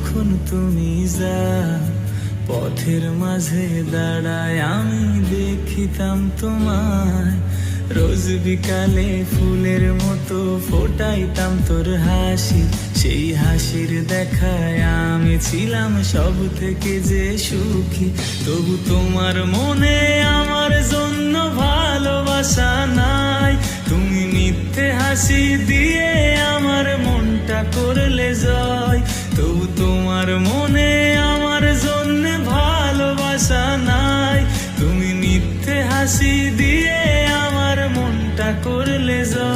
যখন তুমি যাও, পথের মাঝে দাঁড়ায় আমি দেখিতাম তোমায়। রোজ বিকালে ফুলের মতো ফোটাইতাম তোর হাসি, সেই হাসির দেখায় আমি ছিলাম সব থেকে যে সুখী। তবু তোমার মনে আমার জন্য ভালোবাসা নাই, তুমি মিথ্যে হাসি দিয়ে আমার মনটা করলে জয়। তবু তোমার মনে আমার জন্য ভালোবাসা নাই, তুমি মিথ্যে হাসি দিয়ে আমার মনটা করলে জয়।